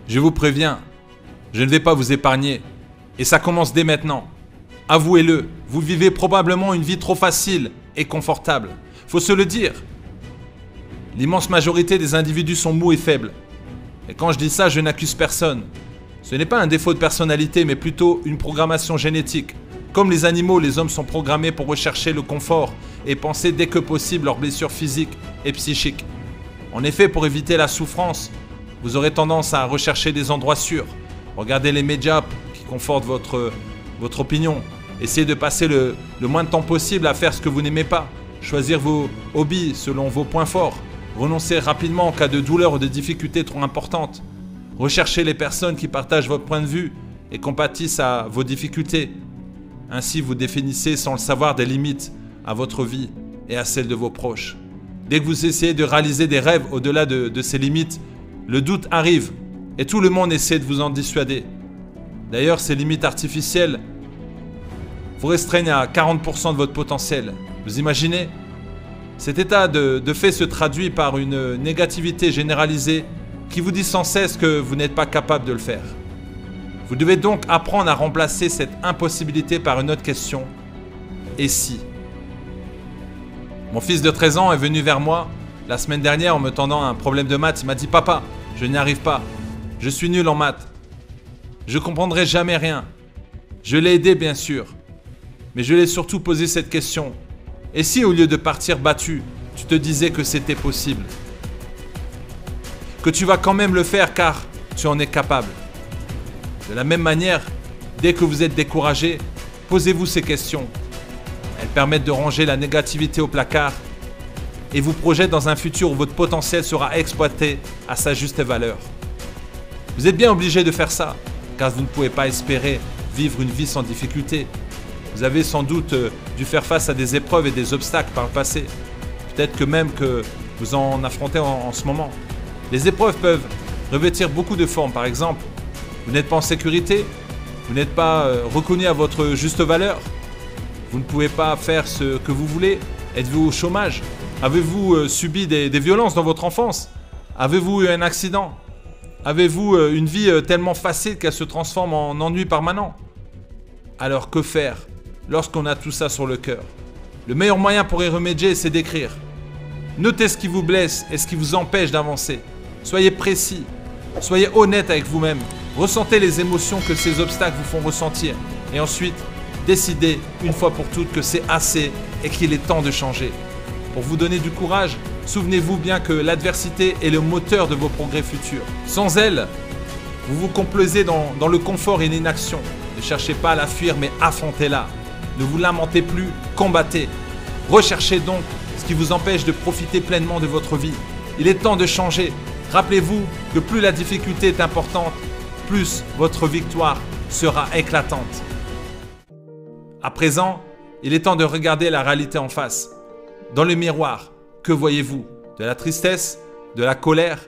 Je vous préviens, je ne vais pas vous épargner. Et ça commence dès maintenant. Avouez-le, vous vivez probablement une vie trop facile et confortable. Faut se le dire. L'immense majorité des individus sont mous et faibles. Et quand je dis ça, je n'accuse personne. Ce n'est pas un défaut de personnalité, mais plutôt une programmation génétique. Comme les animaux, les hommes sont programmés pour rechercher le confort et penser dès que possible leurs blessures physiques et psychiques. En effet, pour éviter la souffrance, vous aurez tendance à rechercher des endroits sûrs. Regardez les médias qui confortent votre opinion. Essayez de passer le moins de temps possible à faire ce que vous n'aimez pas. Choisir vos hobbies selon vos points forts. Renoncer rapidement en cas de douleur ou de difficultés trop importantes. Recherchez les personnes qui partagent votre point de vue et compatissent à vos difficultés. Ainsi, vous définissez sans le savoir des limites à votre vie et à celle de vos proches. Dès que vous essayez de réaliser des rêves au-delà de ces limites, le doute arrive et tout le monde essaie de vous en dissuader. D'ailleurs, ces limites artificielles vous restreignent à 40% de votre potentiel. Vous imaginez ? Cet état de fait se traduit par une négativité généralisée qui vous dit sans cesse que vous n'êtes pas capable de le faire. Vous devez donc apprendre à remplacer cette impossibilité par une autre question. Et si ? Mon fils de 13 ans est venu vers moi la semaine dernière en me tendant un problème de maths. Il m'a dit « Papa, je n'y arrive pas. Je suis nul en maths. Je comprendrai jamais rien. » Je l'ai aidé bien sûr. Mais je lui ai surtout posé cette question. Et si au lieu de partir battu, tu te disais que c'était possible ? Que tu vas quand même le faire car tu en es capable. De la même manière, dès que vous êtes découragé, posez-vous ces questions. Elles permettent de ranger la négativité au placard et vous projettent dans un futur où votre potentiel sera exploité à sa juste valeur. Vous êtes bien obligé de faire ça, car vous ne pouvez pas espérer vivre une vie sans difficulté. Vous avez sans doute dû faire face à des épreuves et des obstacles par le passé. Peut-être que même que vous en affrontez en ce moment. Les épreuves peuvent revêtir beaucoup de formes. Par exemple, vous n'êtes pas en sécurité, vous n'êtes pas reconnu à votre juste valeur, vous ne pouvez pas faire ce que vous voulez, êtes-vous au chômage? Avez-vous subi des violences dans votre enfance? Avez-vous eu un accident? Avez-vous une vie tellement facile qu'elle se transforme en ennui permanent? Alors que faire lorsqu'on a tout ça sur le cœur? Le meilleur moyen pour y remédier, c'est d'écrire. Notez ce qui vous blesse et ce qui vous empêche d'avancer. Soyez précis, soyez honnête avec vous-même. Ressentez les émotions que ces obstacles vous font ressentir. Et ensuite, décidez une fois pour toutes que c'est assez et qu'il est temps de changer. Pour vous donner du courage, souvenez-vous bien que l'adversité est le moteur de vos progrès futurs. Sans elle, vous vous complaisez dans le confort et l'inaction. Ne cherchez pas à la fuir, mais affrontez-la. Ne vous lamentez plus, combattez. Recherchez donc ce qui vous empêche de profiter pleinement de votre vie. Il est temps de changer. Rappelez-vous que plus la difficulté est importante, plus votre victoire sera éclatante. À présent, il est temps de regarder la réalité en face. Dans le miroir, que voyez-vous? De la tristesse? De la colère?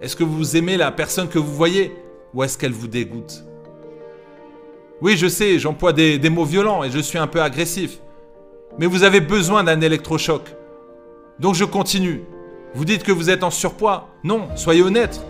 Est-ce que vous aimez la personne que vous voyez? Ou est-ce qu'elle vous dégoûte? Oui, je sais, j'emploie des mots violents et je suis un peu agressif. Mais vous avez besoin d'un électrochoc. Donc je continue. Vous dites que vous êtes en surpoids? Non, soyez honnête.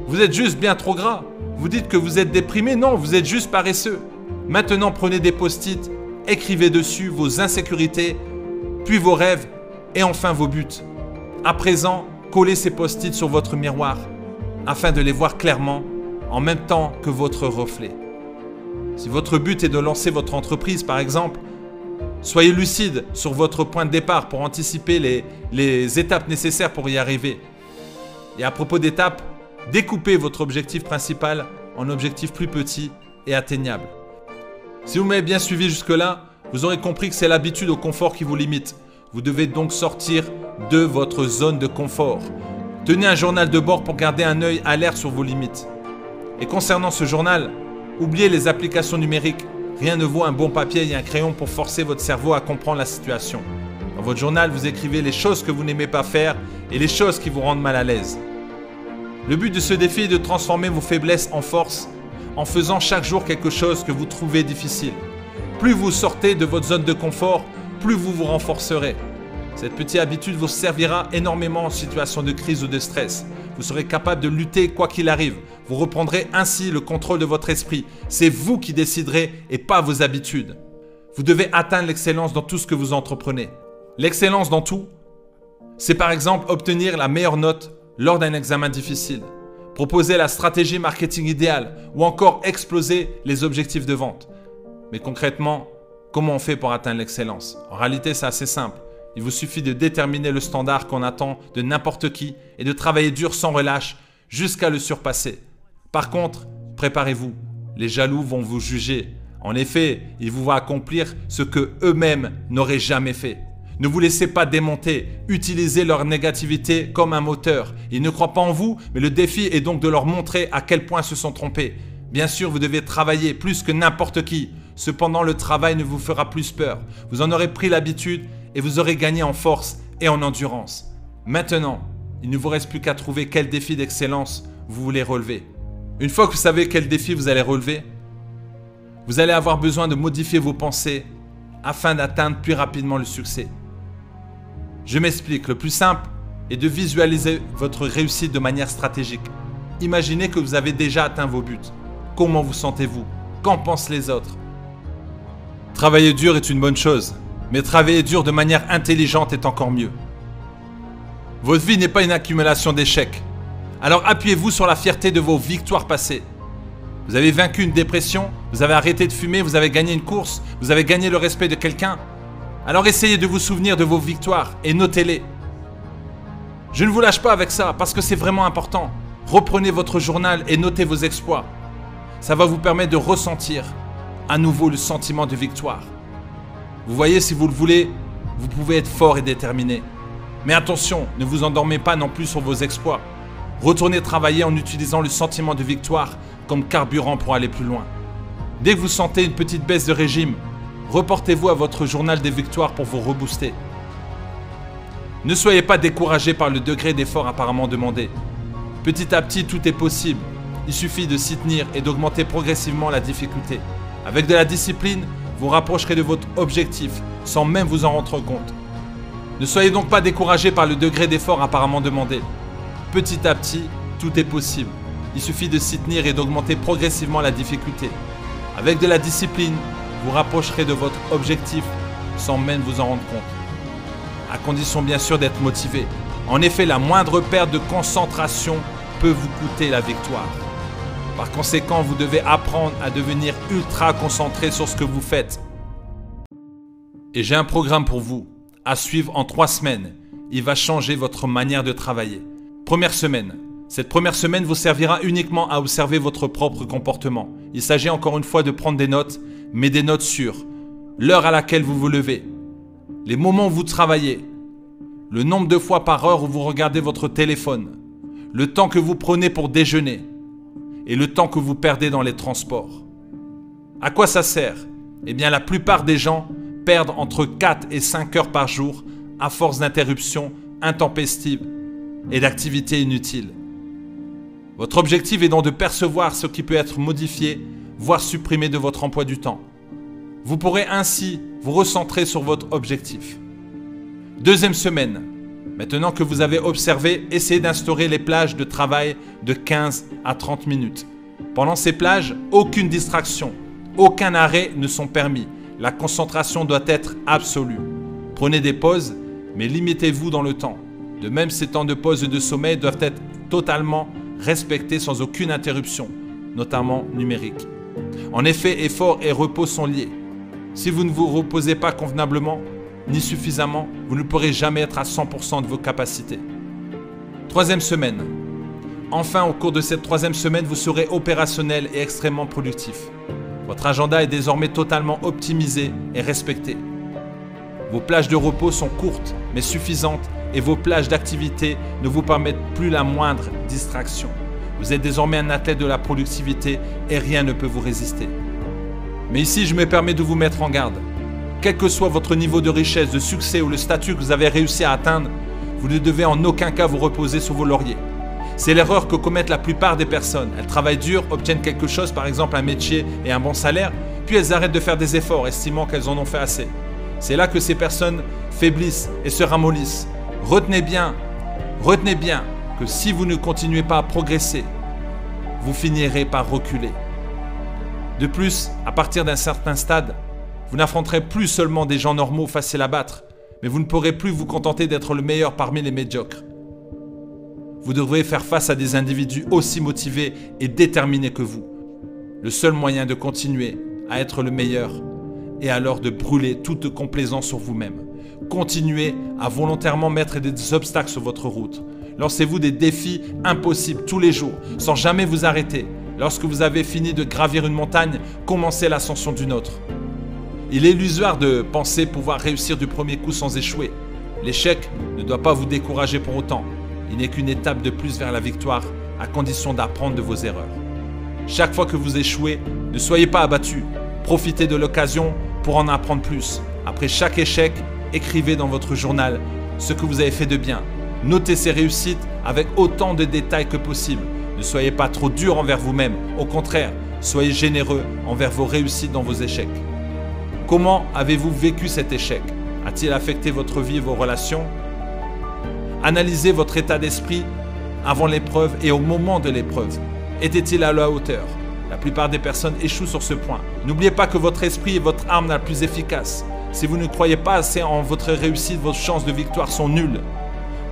Vous êtes juste bien trop gras. Vous dites que vous êtes déprimé? Non, vous êtes juste paresseux. Maintenant, prenez des post-it, écrivez dessus vos insécurités, puis vos rêves et enfin vos buts. À présent, collez ces post-it sur votre miroir afin de les voir clairement en même temps que votre reflet. Si votre but est de lancer votre entreprise, par exemple, soyez lucide sur votre point de départ pour anticiper les étapes nécessaires pour y arriver. Et à propos d'étapes, découpez votre objectif principal en objectifs plus petits et atteignables. Si vous m'avez bien suivi jusque-là, vous aurez compris que c'est l'habitude au confort qui vous limite. Vous devez donc sortir de votre zone de confort. Tenez un journal de bord pour garder un œil alerte sur vos limites. Et concernant ce journal, oubliez les applications numériques. Rien ne vaut un bon papier et un crayon pour forcer votre cerveau à comprendre la situation. Dans votre journal, vous écrivez les choses que vous n'aimez pas faire et les choses qui vous rendent mal à l'aise. Le but de ce défi est de transformer vos faiblesses en force en faisant chaque jour quelque chose que vous trouvez difficile. Plus vous sortez de votre zone de confort, plus vous vous renforcerez. Cette petite habitude vous servira énormément en situation de crise ou de stress. Vous serez capable de lutter quoi qu'il arrive. Vous reprendrez ainsi le contrôle de votre esprit. C'est vous qui déciderez et pas vos habitudes. Vous devez atteindre l'excellence dans tout ce que vous entreprenez. L'excellence dans tout, c'est par exemple obtenir la meilleure note lors d'un examen difficile, proposer la stratégie marketing idéale ou encore exploser les objectifs de vente. Mais concrètement, comment on fait pour atteindre l'excellence? En réalité, c'est assez simple. Il vous suffit de déterminer le standard qu'on attend de n'importe qui et de travailler dur sans relâche jusqu'à le surpasser. Par contre, préparez-vous. Les jaloux vont vous juger. En effet, ils vous voient accomplir ce que eux-mêmes n'auraient jamais fait. Ne vous laissez pas démonter. Utilisez leur négativité comme un moteur. Ils ne croient pas en vous, mais le défi est donc de leur montrer à quel point ils se sont trompés. Bien sûr, vous devez travailler plus que n'importe qui. Cependant, le travail ne vous fera plus peur. Vous en aurez pris l'habitude et vous aurez gagné en force et en endurance. Maintenant, il ne vous reste plus qu'à trouver quel défi d'excellence vous voulez relever. Une fois que vous savez quel défi vous allez relever, vous allez avoir besoin de modifier vos pensées afin d'atteindre plus rapidement le succès. Je m'explique, le plus simple est de visualiser votre réussite de manière stratégique. Imaginez que vous avez déjà atteint vos buts. Comment vous sentez-vous? Qu'en pensent les autres? Travailler dur est une bonne chose, mais travailler dur de manière intelligente est encore mieux. Votre vie n'est pas une accumulation d'échecs. Alors appuyez-vous sur la fierté de vos victoires passées. Vous avez vaincu une dépression, vous avez arrêté de fumer, vous avez gagné une course, vous avez gagné le respect de quelqu'un. Alors essayez de vous souvenir de vos victoires et notez-les. Je ne vous lâche pas avec ça parce que c'est vraiment important. Reprenez votre journal et notez vos exploits. Ça va vous permettre de ressentir à nouveau le sentiment de victoire. Vous voyez, si vous le voulez, vous pouvez être fort et déterminé. Mais attention, ne vous endormez pas non plus sur vos exploits. Retournez travailler en utilisant le sentiment de victoire comme carburant pour aller plus loin. Dès que vous sentez une petite baisse de régime, reportez-vous à votre journal des victoires pour vous rebooster. Ne soyez pas découragé par le degré d'effort apparemment demandé. Petit à petit, tout est possible. Il suffit de s'y tenir et d'augmenter progressivement la difficulté. Avec de la discipline, vous rapprocherez de votre objectif sans même vous en rendre compte. Ne soyez donc pas découragé par le degré d'effort apparemment demandé. Petit à petit, tout est possible. Il suffit de s'y tenir et d'augmenter progressivement la difficulté. Avec de la discipline, vous rapprocherez de votre objectif sans même vous en rendre compte. À condition bien sûr d'être motivé. En effet, la moindre perte de concentration peut vous coûter la victoire. Par conséquent, vous devez apprendre à devenir ultra concentré sur ce que vous faites. Et j'ai un programme pour vous, à suivre en 3 semaines. Il va changer votre manière de travailler. Première semaine. Cette première semaine vous servira uniquement à observer votre propre comportement. Il s'agit encore une fois de prendre des notes, mais des notes sur l'heure à laquelle vous vous levez, les moments où vous travaillez, le nombre de fois par heure où vous regardez votre téléphone, le temps que vous prenez pour déjeuner et le temps que vous perdez dans les transports. À quoi ça sert? Eh bien, la plupart des gens perdent entre 4 et 5 heures par jour à force d'interruptions intempestives et d'activités inutiles. Votre objectif est donc de percevoir ce qui peut être modifié, voire supprimé de votre emploi du temps. Vous pourrez ainsi vous recentrer sur votre objectif. Deuxième semaine. Maintenant que vous avez observé, essayez d'instaurer les plages de travail de 15 à 30 minutes. Pendant ces plages, aucune distraction, aucun arrêt ne sont permis. La concentration doit être absolue. Prenez des pauses, mais limitez-vous dans le temps. De même, ces temps de pause et de sommeil doivent être totalement respectés sans aucune interruption, notamment numérique. En effet, effort et repos sont liés. Si vous ne vous reposez pas convenablement, ni suffisamment, vous ne pourrez jamais être à 100% de vos capacités. Troisième semaine. Enfin, au cours de cette 3e semaine, vous serez opérationnel et extrêmement productif. Votre agenda est désormais totalement optimisé et respecté. Vos plages de repos sont courtes mais suffisantes et vos plages d'activité ne vous permettent plus la moindre distraction. Vous êtes désormais un athlète de la productivité et rien ne peut vous résister. Mais ici, je me permets de vous mettre en garde. Quel que soit votre niveau de richesse, de succès ou le statut que vous avez réussi à atteindre, vous ne devez en aucun cas vous reposer sur vos lauriers. C'est l'erreur que commettent la plupart des personnes. Elles travaillent dur, obtiennent quelque chose, par exemple un métier et un bon salaire, puis elles arrêtent de faire des efforts, estimant qu'elles en ont fait assez. C'est là que ces personnes faiblissent et se ramollissent. Retenez bien, que si vous ne continuez pas à progresser, vous finirez par reculer. De plus, à partir d'un certain stade, vous n'affronterez plus seulement des gens normaux faciles à battre, mais vous ne pourrez plus vous contenter d'être le meilleur parmi les médiocres. Vous devrez faire face à des individus aussi motivés et déterminés que vous. Le seul moyen de continuer à être le meilleur est alors de brûler toute complaisance sur vous-même. Continuez à volontairement mettre des obstacles sur votre route. Lancez-vous des défis impossibles tous les jours, sans jamais vous arrêter. Lorsque vous avez fini de gravir une montagne, commencez l'ascension d'une autre. Il est illusoire de penser pouvoir réussir du premier coup sans échouer. L'échec ne doit pas vous décourager pour autant. Il n'est qu'une étape de plus vers la victoire, à condition d'apprendre de vos erreurs. Chaque fois que vous échouez, ne soyez pas abattu. Profitez de l'occasion pour en apprendre plus. Après chaque échec, écrivez dans votre journal ce que vous avez fait de bien. Notez ces réussites avec autant de détails que possible. Ne soyez pas trop dur envers vous-même. Au contraire, soyez généreux envers vos réussites dans vos échecs. Comment avez-vous vécu cet échec? A-t-il affecté votre vie et vos relations? Analysez votre état d'esprit avant l'épreuve et au moment de l'épreuve. Était-il à la hauteur? La plupart des personnes échouent sur ce point. N'oubliez pas que votre esprit est votre arme la plus efficace. Si vous ne croyez pas assez en votre réussite, vos chances de victoire sont nulles.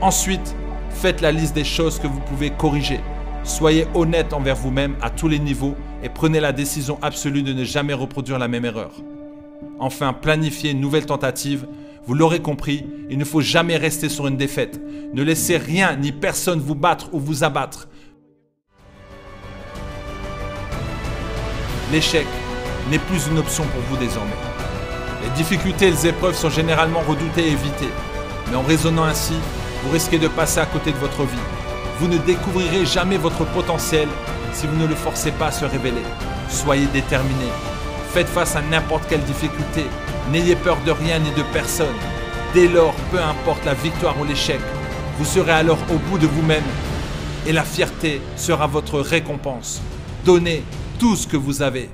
Ensuite, faites la liste des choses que vous pouvez corriger. Soyez honnête envers vous-même à tous les niveaux et prenez la décision absolue de ne jamais reproduire la même erreur. Enfin, planifiez une nouvelle tentative. Vous l'aurez compris, il ne faut jamais rester sur une défaite. Ne laissez rien ni personne vous battre ou vous abattre. L'échec n'est plus une option pour vous désormais. Les difficultés et les épreuves sont généralement redoutées et évitées. Mais en raisonnant ainsi, vous risquez de passer à côté de votre vie. Vous ne découvrirez jamais votre potentiel si vous ne le forcez pas à se révéler. Soyez déterminé. Faites face à n'importe quelle difficulté. N'ayez peur de rien ni de personne. Dès lors, peu importe la victoire ou l'échec, vous serez alors au bout de vous-même et la fierté sera votre récompense. Donnez tout ce que vous avez.